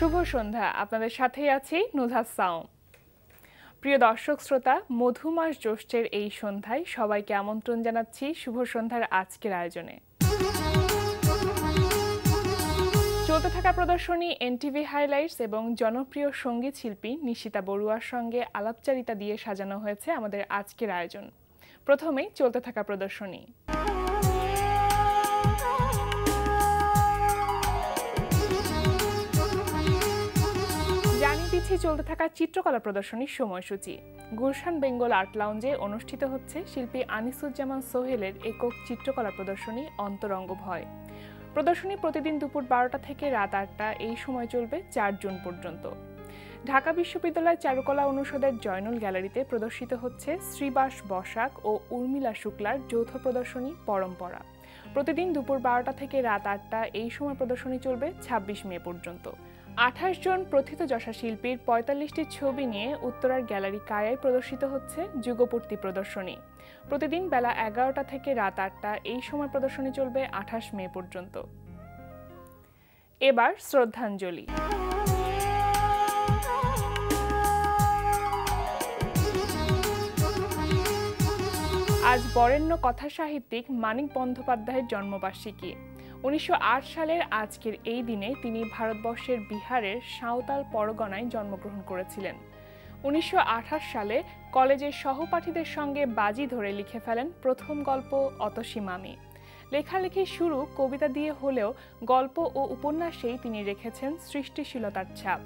শুভ সন্ধ্যা। আপনাদের সাথেই আছি নুজহাত সাওম। প্রিয় দর্শক শ্রোতা, মধুমাস জ্যৈষ্ঠের এই সন্ধ্যায় সবাইকে আমন্ত্রণ জানাচ্ছি শুভ সন্ধ্যার আজকের আয়োজনে। চলতে থাকা প্রদর্শনী এনটিভি হাইলাইটস এবং জনপ্রিয় সঙ্গীত শিল্পী নিশিতা বড়ুয়ার সঙ্গে আলাপচারিতা দিয়ে সাজানো হয়েছে আমাদের আজকের আয়োজন। প্রথমেই চলতে থাকা প্রদর্শনী। চলতে থাকা চিত্রকলা প্রদর্শনীর সময়সূচি। গুলশান বেঙ্গল আর্ট লাউঞ্জে অনুষ্ঠিত হচ্ছে শিল্পী আনিসুজ্জামান সোহেলের একক চিত্রকলা প্রদর্শনী অন্তরঙ্গ ভয়। প্রদর্শনী প্রতিদিন দুপুর 12টা থেকে রাত 8টা এই সময় চলবে 4 জুন পর্যন্ত। ঢাকা বিশ্ববিদ্যালয় চারুকলা অনুষদের জয়নুল গ্যালারিতে প্রদর্শিত হচ্ছে শ্রীবাস বসাক ও উর্মিলা শুক্লার যৌথ প্রদর্শনী পরম্পরা। প্রতিদিন দুপুর 12টা থেকে রাত 8টা এই সময় প্রদর্শনী চলবে 26 মে পর্যন্ত। 28 জন প্রথিতযশা শিল্পীর 45টি ছবি নিয়ে উত্তরার গ্যালারি কায়ায় প্রদর্শিত হচ্ছে যুগপূর্তি প্রদর্শনী। প্রতিদিন বেলা 11টা থেকে রাত 8টা এই সময় প্রদর্শনী চলবে 28 মে পর্যন্ত। এবার শ্রদ্ধাঞ্জলি। আজ বরেণ্য কথা সাহিত্যিক মানিক বন্দ্যোপাধ্যায়ের জন্মবার্ষিকী। 1908 সালের আজকের এই দিনে তিনি ভারতবর্ষের বিহারের সাঁওতাল পরগনায় জন্মগ্রহণ করেছিলেন। 1928 সালে কলেজের সহপাঠীদের সঙ্গে বাজি ধরে লিখে ফেলেন প্রথম গল্প অতসী মামি। লেখালেখির শুরু কবিতা দিয়ে হলেও গল্প ও উপন্যাসেই তিনি রেখেছেন সৃষ্টিশীলতার ছাপ।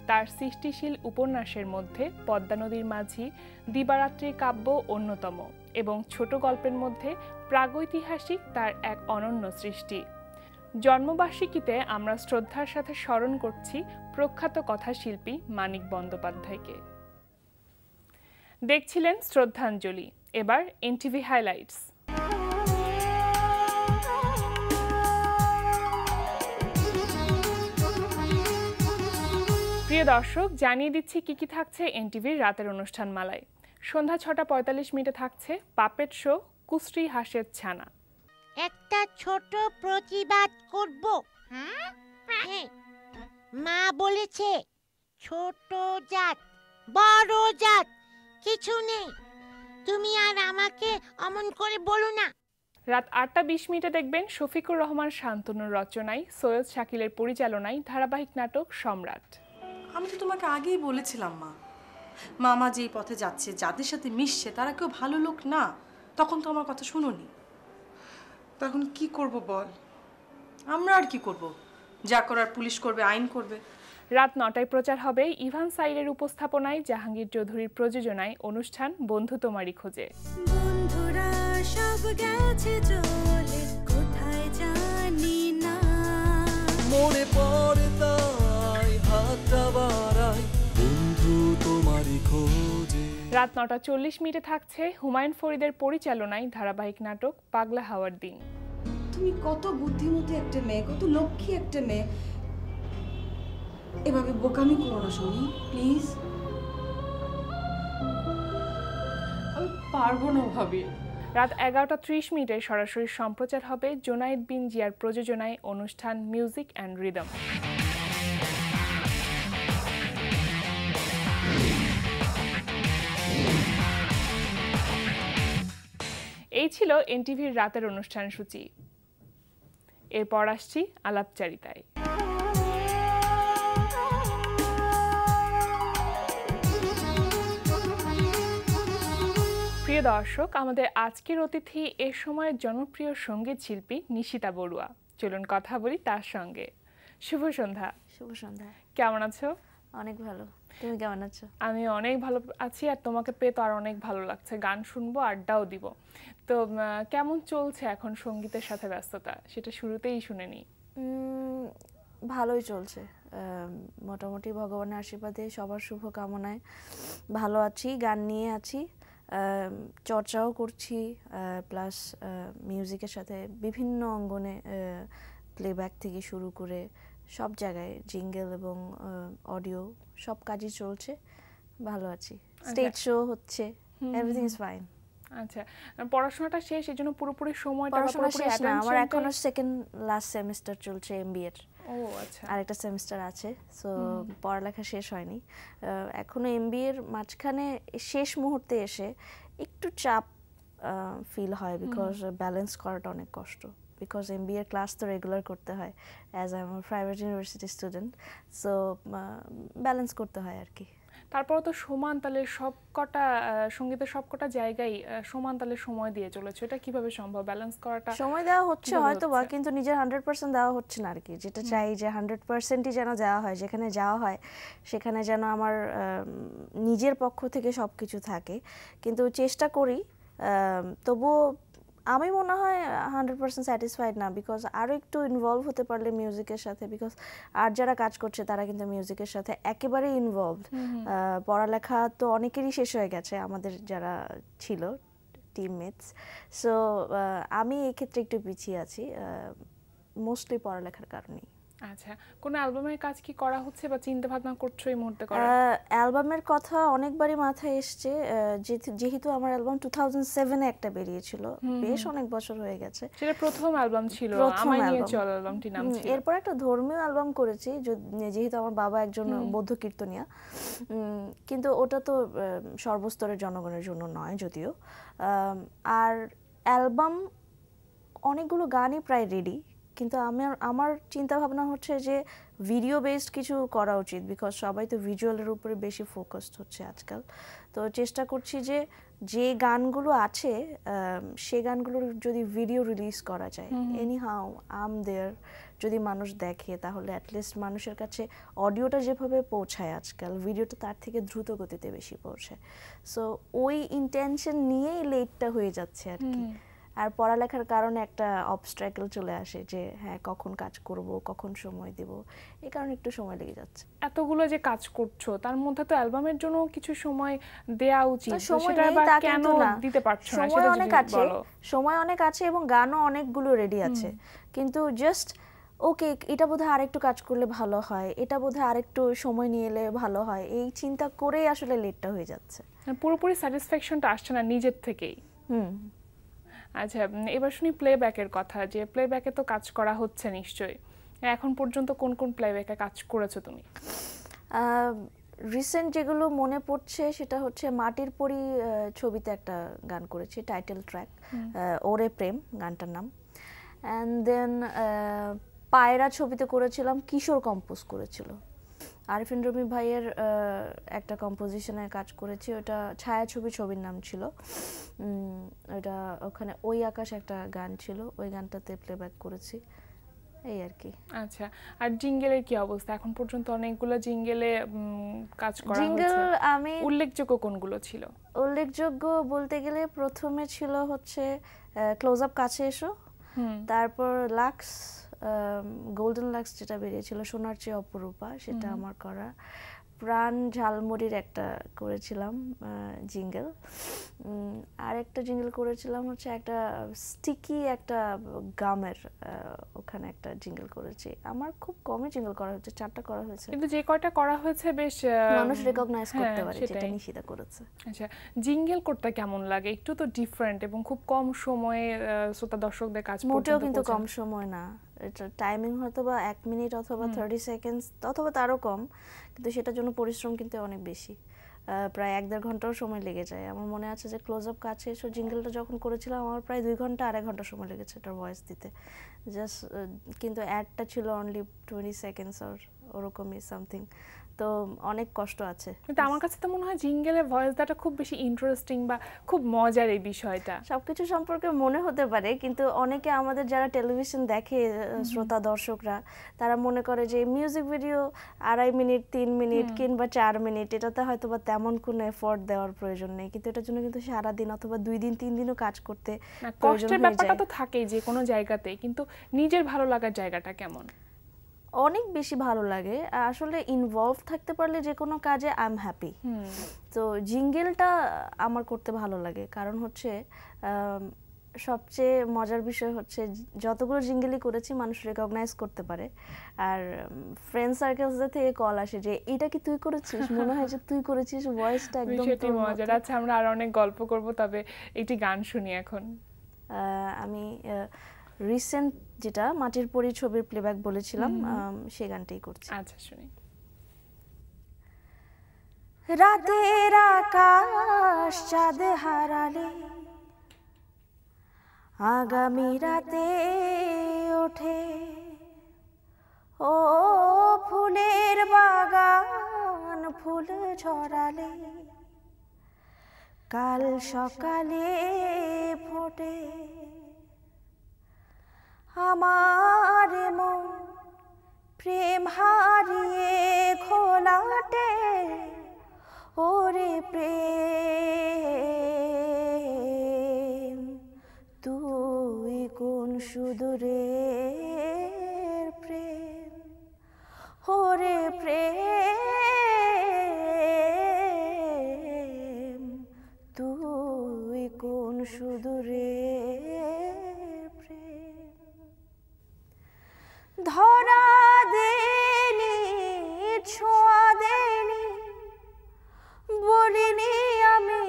তার সৃষ্টিশীল উপন্যাসের মধ্যে পদ্মা নদীর মাঝি, দিবারাত্রির কাব্য অন্যতম এবং ছোট গল্পের মধ্যে প্রাগৈতিহাসিক তার এক অনন্য সৃষ্টি। জন্মবার্ষিকীতে আমরা শ্রদ্ধার সাথে স্মরণ করছি প্রখ্যাত কথাশিল্পী মানিক বন্দ্যোপাধ্যায়কে। দেখছিলেন শ্রদ্ধাঞ্জলি। এবার এনটিভি হাইলাইটস। প্রিয় দর্শক, জানিয়ে দিচ্ছি কি থাকছে এনটিভির রাতের অনুষ্ঠান মালায়। সন্ধ্যা 6টা 45 মিনিটে থাকছে পাপেট শো কুশ্রী হাসের ছানা। একটা ছোট প্রতিবাদ করব। হ্যাঁ, মা বলেছে ছোট জাত বড় জাত কিছু নেই। তুমি আর আমাকে অমন করে বলো না। রাত 8টা 20 মিনিটে দেখবেন শফিকুর রহমান শান্তনুর রচনায় সৈয়দ শাকিলের পরিচালনায় ধারাবাহিক নাটক সম্রাট। আমি তো তোমাকে আগেই বলেছিলাম মামা যেই পথে যাচ্ছে, যাদের সাথে মিশছে তারা কেউ ভালো লোক না। তখন তো আমার কথা শুনোনি। তখন কি করব বল? আমরা আর কি করব? যা করার পুলিশ করবে, আইন করবে। রাত 9টায় প্রচার হবে ইভান সাইরের উপস্থাপনায় জাহাঙ্গীর চৌধুরীর প্রযোজনায় অনুষ্ঠান বন্ধু তোমারই খোঁজে। বন্ধুরা সব গেছে চলে কোথায় জানি না, মনে পড়ে তাই হাতটা বাড়াই বন্ধু তোমারই খোঁজে। রাত 9টা 40 মিনিটে থাকছে হুমায়ুন ফরিদের পরিচালনায় ধারাবাহিক নাটক পাগলা হাওয়ার দিন। তুমি কত বুদ্ধিমতী একটা মেয়ে, কত লক্ষ্মী একটা মেয়ে, এভাবে বোকামি করো না সোনি, প্লিজ। আমি পারবো না ভাবি। রাত 11টা 30 মিনিটে সরাসরি সম্প্রচার হবে জোনায়েদ বিন জিয়ার প্রযোজনায় অনুষ্ঠান মিউজিক অ্যান্ড রিদম। এই ছিল এনটিভির রাতের অনুষ্ঠান সূচি। এরপর আসছি আলাপচারিতায়। প্রিয় দর্শক, আমাদের আজকের অতিথি এ সময়ের জনপ্রিয় সঙ্গীত শিল্পী নিশিতা বড়ুয়া। চলুন কথা বলি তার সঙ্গে। শুভ সন্ধ্যা। শুভ সন্ধ্যা। কেমন আছো? অনেক ভালো। তুমি কেমন আছো? আমি অনেক ভালো আছি, আর তোমাকে পেয়ে তো আর অনেক ভালো লাগছে। গান শুনবো, আড্ডাও দিব। তো কেমন চলছে এখন সঙ্গীতের সাথে ব্যস্ততা, সেটা শুরুতেই শুনে নিই। ভালোই চলছে, মোটামুটি ভগবানের আশীর্বাদে সবার শুভ কামনায় ভালো আছি। গান নিয়ে আছি, চর্চাও করছি, প্লাস মিউজিকের সাথে বিভিন্ন অঙ্গনে প্লেব্যাক থেকে শুরু করে সব জায়গায় জিঙ্গেল এবং অডিও সব কাজই চলছে। ভালো আছি, স্টেজ শো হচ্ছে, এভরিথিং ইজ ফাইন। আচ্ছা, পড়াশোনাটা শেষ, এজন্য পুরোপুরি সময়টা পড়াশোনা শেষ না, আমার এখনো সেকেন্ড লাস্ট সেমিস্টার চলছে এমবিএ এর। ও আচ্ছা। আরেকটা সেমিস্টার আছে, সো পড়ালেখা শেষ হয়নি এখনো। এমবিএ এর মাঝখানে শেষ মুহূর্তে এসে একটু চাপ ফিল হয়, বিকজ ব্যালেন্স করাটা অনেক কষ্ট, বিকজ এমবিএ এর ক্লাস তো রেগুলার করতে হয় as I am private university student, so balance করতে হয় আর কি। তারপর তো সমান তালে সবকটা সঙ্গীতের সবকটা জায়গায় সমান তালে সময় দিয়ে চলেছে, এটা কিভাবে সম্ভব ব্যালেন্স করাটা? সময় দেওয়া হচ্ছে কিভাবে হয়তো বা, হচ্ছে? কিন্তু নিজের 100% দেওয়া হচ্ছে না আর কি। যেটা চাই যে 100%ই যেন দেওয়া হয়, যেখানে যাওয়া হয় সেখানে যেন আমার নিজের পক্ষ থেকে সব কিছু থাকে, কিন্তু চেষ্টা করি। তবুও আমি মনে হয় 100% স্যাটিসফাইড না, বিকজ আরও একটু ইনভলভ হতে পারলে মিউজিকের সাথে, বিকজ আর যারা কাজ করছে তারা কিন্তু মিউজিকের সাথে একেবারেই ইনভলভড। পড়ালেখা তো অনেকেরই শেষ হয়ে গেছে আমাদের যারা ছিল টিমমেটস, সো আমি এই ক্ষেত্রে একটু পিছিয়ে আছি, মোস্টলি পড়ালেখার কারণেই। আচ্ছা, কোন অ্যালবামের কাজ কি করা হচ্ছে বা চিন্তা ভাবনা করছো এই মুহূর্তে করার? অ্যালবামের কথা অনেকবারই মাথায় এসছে, যেহেতু আমার অ্যালবাম 2007-এ একটা বেরিয়েছিল, বেশ অনেক বছর হয়ে গেছে। সেটা প্রথম অ্যালবাম ছিল, আমায় নিয়ে চল অ্যালবামটি নাম ছিল। এরপর একটা ধর্মীয় অ্যালবাম করেছি, যেহেতু আমার বাবা একজন বৌদ্ধ কীর্তনিয়া, কিন্তু ওটা তো সর্বস্তরের জনগণের জন্য নয় যদিও। আর অ্যালবাম অনেকগুলো গানই প্রায় রেডি, কিন্তু আমার চিন্তা ভাবনা হচ্ছে যে ভিডিও বেসড কিছু করা উচিত, বিকজ সবাই তো ভিজুয়ালের উপরে বেশি ফোকাসড হচ্ছে আজকাল। তো চেষ্টা করছি যে গানগুলো আছে সে গানগুলোর যদি ভিডিও রিলিজ করা যায়, এনি হাউ আম দেয়ার, যদি মানুষ দেখে তাহলে অ্যাটলিস্ট মানুষের কাছে অডিওটা যেভাবে পৌঁছায় আজকাল, ভিডিওটা তার থেকে দ্রুত গতিতে বেশি পৌঁছায়। সো ওই ইন্টেনশন নিয়েই লেটটা হয়ে যাচ্ছে আর কি। আর পড়ালেখার কারণে একটা অবস্ট্রাকল চলে আসে যে হ্যাঁ কখন কাজ করব, কখন সময় দেব, এই কারণে একটু সময় লেগে যাচ্ছে। এতগুলো যে কাজ করছো তার মধ্যে তো অ্যালবামের জন্য কিছু সময় দেয়া উচিত, সময় সেটা নেই আবার তা কেন কিন্তু না, দিতে পারছো না সময় সেটা অনেক যদি আছে, বলো। সময় অনেক আছে এবং গানও অনেকগুলো রেডি আছে, কিন্তু জাস্ট ওকে এটা বোধহয় আরেকটু কাজ করলে ভালো হয়, এটা বোধহয় আরেকটু সময় নিয়ে এলে ভালো হয়, এই চিন্তা করেই আসলে লেটটা হয়ে যাচ্ছে। পুরোপুরি স্যাটিসফ্যাকশনটা আসছে না নিজের থেকেই। আচ্ছা, এবার শুনি প্লেব্যাকের কথা, যে প্লেব্যাকে তো কাজ করা হচ্ছে নিশ্চয়ই। এখন পর্যন্ত কোন কোন প্লেব্যাকে কাজ করেছো তুমি? রিসেন্ট যেগুলো মনে পড়ছে সেটা হচ্ছে মাটির পরি ছবিতে একটা গান করেছি, টাইটেল ট্র্যাক, ওরে প্রেম গানটার নাম। অ্যান্ড দেন পায়রা ছবিতে করেছিলাম, কিশোর কম্পোজ করেছিল। আরিফিন রুমি ভাইয়ের একটা কম্পোজিশনে কাজ করেছি, ওটা ছায়াছবি ছবির নাম ছিল। ওটা ওখানে ওই আকাশ একটা গান ছিল, ওই গানটাতে প্লেব্যাক করেছি, এই আর কি। আচ্ছা, আর জিঙ্গেলের কি অবস্থা? এখন পর্যন্ত অনেকগুলো জিঙ্গেলে কাজ করা হয়েছে, জিঙ্গেল আমি উল্লেখযোগ্য কোনগুলো ছিল? উল্লেখযোগ্য বলতে গেলে প্রথমে ছিল হচ্ছে ক্লোজ আপ কাছে এসো, তারপর লাক্স, গোল্ডেন লাক্স যেটা বেরিয়েছিল, সোনার চেয়ে অপরূপা, সেটা আমার করা। প্রাণ ঝালমুড়ির একটা করেছিলাম জিঙ্গেল, আর একটা জিঙ্গেল করেছিলাম হচ্ছে একটা স্টিকি একটা গামের, ওখানে একটা জিঙ্গেল করেছি। আমার খুব কমই জিঙ্গেল করা হয়েছে, 4টা করা হয়েছে, কিন্তু যে কয়টা করা হয়েছে বেশ মানুষ রেকগনাইজ করতে পারে, যেটা সেটাই। নিশিতা করেছে। আচ্ছা, জিঙ্গেল করতে কেমন লাগে? একটু তো ডিফারেন্ট এবং খুব কম সময়ে শ্রোতা দর্শকদের কাজ মোটেও পর্যন্ত কিন্তু পৌঁছানো। কম সময় না, এটা টাইমিং হয়তো বা 1 মিনিট অথবা 30 সেকেন্ডস অথবা তারও কম, কিন্তু সেটার জন্য পরিশ্রম কিন্তু অনেক বেশি, প্রায় 1-1.5 ঘন্টাও সময় লেগে যায়। আমার মনে আছে যে ক্লোজ আপ কাছে এসো জিঙ্গেলটা যখন করেছিলাম আমার প্রায় 2 ঘন্টা 2.5 ঘন্টা সময় লেগেছে এটার ভয়েস দিতে, জাস্ট কিন্তু অ্যাডটা ছিল অনলি 20 সেকেন্ডস আর ওরকমই সামথিং, তো অনেক কষ্ট আছে। কিন্তু আমার কাছে তো মনে হয় জিঙ্গেলের ভয়েস দেওয়াটা খুব বেশি ইন্টারেস্টিং বা খুব মজার এই বিষয়টা। সবকিছু সম্পর্কে মনে হতে পারে, কিন্তু অনেকে আমাদের যারা টেলিভিশন দেখে শ্রোতা দর্শকরা, তারা মনে করে যে মিউজিক ভিডিও 2.5 মিনিট 3 মিনিট কিংবা 4 মিনিট, এটাতে হয়তো বা তেমন কোনো এফোর্ট দেওয়ার প্রয়োজন নেই, কিন্তু এটার জন্য কিন্তু সারাদিন অথবা 2 দিন 3 দিনও কাজ করতে প্রয়োজন কষ্টের হয়ে ব্যাপারটা যায়। তো থাকেই যে কোনো জায়গাতেই, কিন্তু নিজের ভালো লাগার জায়গাটা কেমন? অনেক বেশি ভালো লাগে আসলে, ইনভলভ থাকতে পারলে যে কোনো কাজে আই এম হ্যাপি। তো জিঙ্গেলটা আমার করতে ভালো লাগে, কারণ হচ্ছে সবচেয়ে মজার বিষয় হচ্ছে যতগুলো জিঙ্গেলই করেছি মানুষ রেকগনাইজ করতে পারে, আর ফ্রেন্ড সার্কেলসদের থেকে কল আসে যে এটা কি তুই করেছিস, মনে হয় যে তুই করেছিস, ভয়েসটা একদম বিষয়টি তোর মতো। মজার। আচ্ছা, আমরা আর অনেক গল্প করব, তবে একটি গান শুনি এখন। আমি রিসেন্ট যেটা মাটির পরি ছবির প্লেব্যাক বলেছিলাম, সেই গানটাই করছি। আচ্ছা শুনি। রাতের আকাশ চাঁদ হারালে আগামী রাতে ওঠে, ও ফুলের বাগান ফুল ঝরালে কাল সকালে ফোটে, আমার মন প্রেম হারিয়ে খোলাটে, ওরে প্রেম তুই কোন সুদূরের প্রেম, ওরে প্রেম তুই কোন সুদূরের প্রেম। ধরা দেনি ছোঁয়া দেনি বলিনি আমি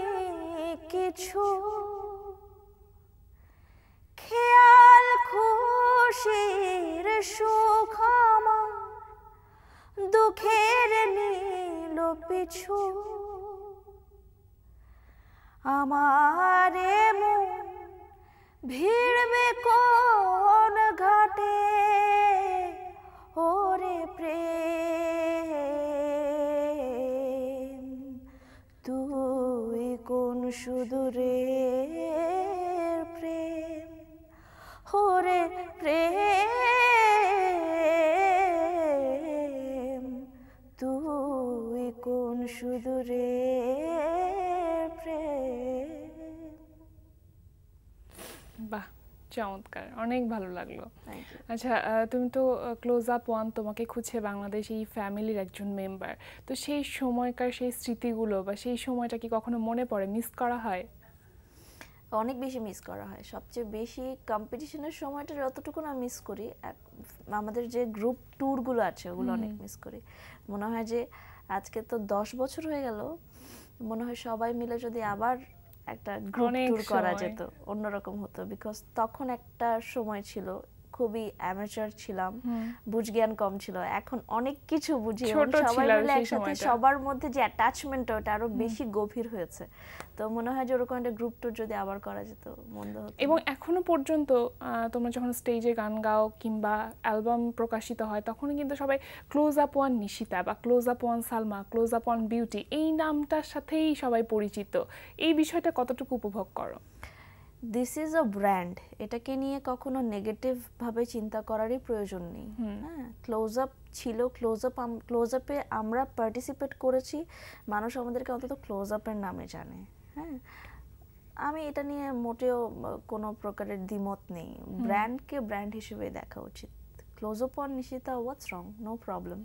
কিছু, খেয়াল খুশির সুখ আমার দুঃখের নীল পিছু, আমারে মন ভিড়বে কোন ঘাটে, ওরে প্রেম তুই কোন সুদূরের প্রেম, ওরে প্রেম তুই কোন সুদূরের প্রেম। বাহ, চমৎকার, অনেক ভালো লাগলো। Thank you. আচ্ছা, তুমি তো ক্লোজ আপ ওয়ান তোমাকে খুঁজছে বাংলাদেশ এই ফ্যামিলির একজন মেম্বার, তো সেই সময়কার সেই স্মৃতিগুলো বা সেই সময়টা কি কখনো মনে পড়ে, মিস করা হয়? অনেক বেশি মিস করা হয়, সবচেয়ে বেশি কম্পিটিশনের সময়টা যতটুকু না মিস করি, আমাদের যে গ্রুপ ট্যুরগুলো আছে ওগুলো অনেক মিস করি। মনে হয় যে আজকে তো 10 বছর হয়ে গেল, মনে হয় সবাই মিলে যদি আবার একটা গ্রুপ অনেক ট্যুর করা সময়। যেত অন্যরকম হতো, বিকজ তখন একটা সময় ছিল খুবই অ্যামেচার ছিলাম, বুঝজ্ঞান কম ছিল, এখন অনেক কিছু বুঝি এবং ছোট সবাই ছিলাম মিলে সেই একসাথে সময়টা। সবার মধ্যে যে অ্যাটাচমেন্টটা ওটা আরো বেশি গভীর হয়েছে। তো মনে হয় যে ওরকম একটা গ্রুপ ট্যুর যদি আবার করা যেত মন্দ হতো না। এবং এখনো পর্যন্ত তোমরা যখন স্টেজে গান গাও কিংবা অ্যালবাম প্রকাশিত হয়, তখন কিন্তু সবাই ক্লোজ আপ ওয়ান নিশিতা বা close up one Salma, close up one beauty এই নামটার সাথেই সবাই পরিচিত। এই বিষয়টা কতটুকু উপভোগ করো? দিস ইজ আ ব্র্যান্ড, এটাকে নিয়ে কখনো নেগেটিভ ভাবে চিন্তা করারই প্রয়োজন নেই। হ্যাঁ, ক্লোজ আপ ছিল, ক্লোজ আপে আমরা পার্টিসিপেট করেছি, মানুষ আমাদেরকে অন্তত ক্লোজ আপের নামে জানে। হ্যাঁ, আমি এটা নিয়ে মোটেও কোনো প্রকারের দ্বিমত নেই, ব্র্যান্ডকে ব্র্যান্ড হিসেবে দেখা উচিত। Close up on Nishita, what's wrong, no problem.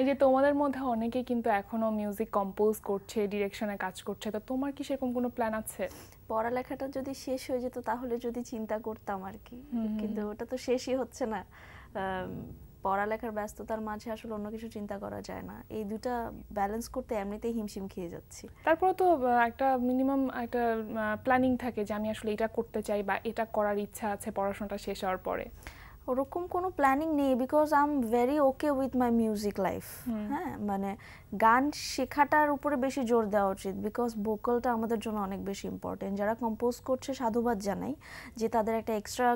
এই যে তোমাদের মধ্যে অনেকে কিন্তু এখনো মিউজিক কম্পোজ করছে, ডিরেকশনে কাজ করছে, তো তোমার কি সেরকম কোনো প্ল্যান আছে? পড়ালেখাটা যদি শেষ হয়ে যেত তাহলে যদি চিন্তা করতাম আর কি, কিন্তু ওটা তো শেষই হচ্ছে না। পড়ালেখার ব্যস্ততার মাঝে আসলে অন্য কিছু চিন্তা করা যায় না, এই দুটা ব্যালেন্স করতে এমনিতেই হিমশিম খেয়ে যাচ্ছি। তারপরে তো একটা মিনিমাম একটা প্ল্যানিং থাকে যে আমি আসলে এটা করতে চাই বা এটা করার ইচ্ছা আছে পড়াশোনাটা শেষ হওয়ার পরে। ওরকম কোনো প্ল্যানিং নেই, because I am very okay with my music life. হ্যাঁ, মানে গান শেখাটার উপরে বেশি জোর দেওয়া উচিত, বিকজ ভোকালটা আমাদের জন্য অনেক বেশি ইম্পর্টেন্ট। যারা কম্পোজ করছে সাধুবাদ জানাই যে তাদের একটা এক্সট্রা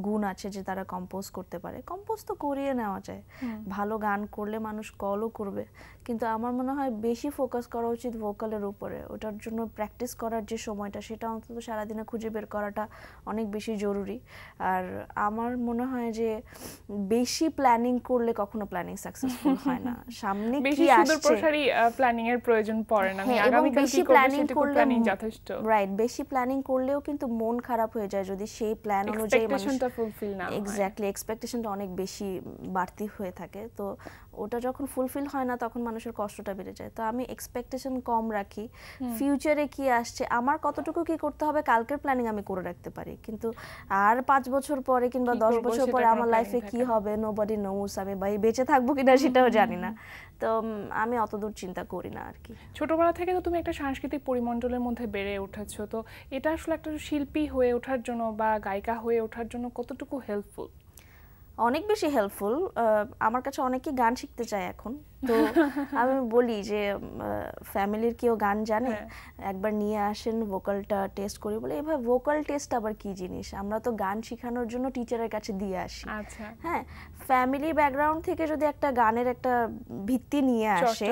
গুণ আছে যে তারা কম্পোজ করতে পারে। কম্পোজ তো করিয়ে নেওয়া যায়, ভালো গান করলে মানুষ কলও করবে, কিন্তু আমার মনে হয় বেশি ফোকাস করা উচিত ভোকালের উপরে। ওটার জন্য প্র্যাকটিস করার যে সময়টা, সেটা অন্তত সারাদিনে খুঁজে বের করাটা অনেক বেশি জরুরি। আর আমার মনে হয় যে বেশি প্ল্যানিং করলে কখনো প্ল্যানিং সাকসেসফুল হয় না। সামনে কি আসছে, সুদূরপ্রসারী প্ল্যানিং এর প্রয়োজন পড়ে না, আমি হ্যাঁ, এবং আগামীকাল বেশি কি করব প্ল্যানিং সেটুকু করলে প্ল্যানিং যথেষ্ট। রাইট, বেশি প্ল্যানিং করলেও কিন্তু মন খারাপ হয়ে যায় যদি সেই প্ল্যান অনুযায়ী এক্সপেকটেশনটা ফুলফিল না হয়। এক্স্যাক্টলি, এক্সপেকটেশনটা অনেক বেশি বাড়তি হয়ে থাকে, তো ওটা যখন ফুলফিল হয় না তখন মানুষের কষ্টটা বেড়ে যায়। তো আমি এক্সপেকটেশন কম রাখি, ফিউচারে কি আসছে, আমার কতটুকু কি করতে হবে কালকের প্ল্যানিং আমি করে রাখতে পারি, কিন্তু আর 5 বছর পরে কিংবা কি 10 করবো বছর সেটা পরে কোনো আমার লাইফে planning কি থাকে না। হবে নোবডি নোস, আমি ভাই বেঁচে থাকবো কিনা সেটাও জানি না। তো আমি অতদূর চিন্তা করি না আর কি। ছোটবেলা থেকে তো তুমি একটা সাংস্কৃতিক পরিমণ্ডলের মধ্যে বেড়ে উঠেছো, তো এটা আসলে একটা শিল্পী হয়ে ওঠার জন্য বা গায়িকা হয়ে ওঠার জন্য কতটুকু হেল্পফুল? অনেক বেশি হেল্পফুল। আমার কাছে অনেকেই গান শিখতে চায় এখন, তো আমি বলি যে ফ্যামিলির কেউ গান জানে, একবার নিয়ে আসেন, ভোকালটা টেস্ট করি। বলে এভাবে ভোকাল টেস্ট আবার কি জিনিস? আমরা তো গান শেখানোর জন্য টিচারের কাছে দিয়ে আসি। আচ্ছা, হ্যাঁ, ফ্যামিলি ব্যাকগ্রাউন্ড থেকে যদি একটা গানের একটা ভিত্তি নিয়ে আসে,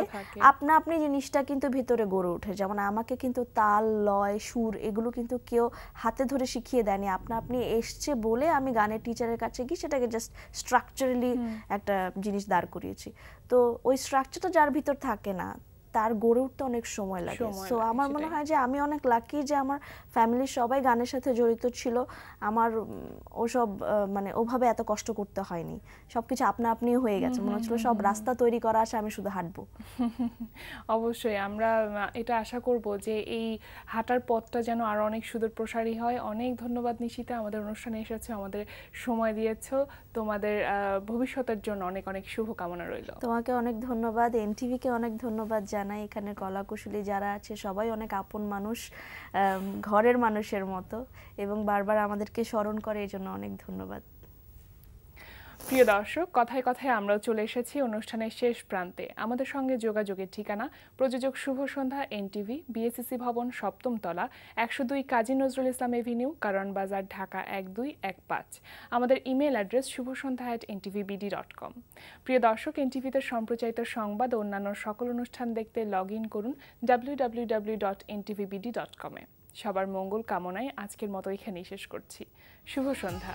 আপনা আপনি জিনিসটা কিন্তু ভিতরে গড়ে ওঠে। যেমন আমাকে কিন্তু তাল, লয়, সুর এগুলো কিন্তু কেউ হাতে ধরে শিখিয়ে দেয়নি, আপনা আপনি এসছে বলে আমি গানের টিচারের কাছে গিয়ে সেটাকে জাস্ট স্ট্রাকচারালি একটা জিনিস দাঁড় করিয়েছি। তো ওই স্ট্রাকচারটা যার ভিতর থাকে না, তার গড়ে উঠতে অনেক সময় লাগে। সো আমার মনে হয় যে আমি অনেক লাকি যে আমার ফ্যামিলির সবাই গানের সাথে জড়িত ছিল। আমার ওসব মানে ওভাবে এত কষ্ট করতে হয়নি, সবকিছু আপনা আপনি হয়ে গেছে। মনে হচ্ছিল সব রাস্তা তৈরি করা আছে, আমি শুধু হাঁটবো। অবশ্যই আমরা এটা আশা করব যে এই হাঁটার পথটা যেন আরো অনেক সুদূর প্রসারী হয়। অনেক ধন্যবাদ নিশিতা, আমাদের অনুষ্ঠানে এসেছো, আমাদের সময় দিয়েছো। তোমাদের ভবিষ্যতের জন্য অনেক অনেক শুভকামনা রইল। তোমাকে অনেক ধন্যবাদ, এনটিভিকে অনেক ধন্যবাদ জানাই। এখানে কলাকুশলী যারা আছে সবাই অনেক আপন মানুষ, ঘরের মানুষের মতো, এবং বারবার আমাদেরকে স্মরণ করে, এই জন্য অনেক ধন্যবাদ। প্রিয় দর্শক, কথায় কথায় আমরাও চলে এসেছি অনুষ্ঠানের শেষ প্রান্তে। আমাদের সঙ্গে যোগাযোগের ঠিকানা প্রযোজক শুভ সন্ধ্যা, এনটিভি, বিএসসিসি ভবন, ৭ম তলা, ১০২ কাজী নজরুল ইসলাম এভিনিউ, কারওয়ান বাজার, ঢাকা ১২১৫। আমাদের ইমেল অ্যাড্রেস shubhosandha@ntvbd.com। প্রিয় দর্শক, এনটিভিতে সম্প্রচারিত সংবাদ ও অন্যান্য সকল অনুষ্ঠান দেখতে লগ ইন করুন www.ntvbd.com-এ। সবার মঙ্গল কামনায় আজকের মতো এখানেই শেষ করছি। শুভ সন্ধ্যা।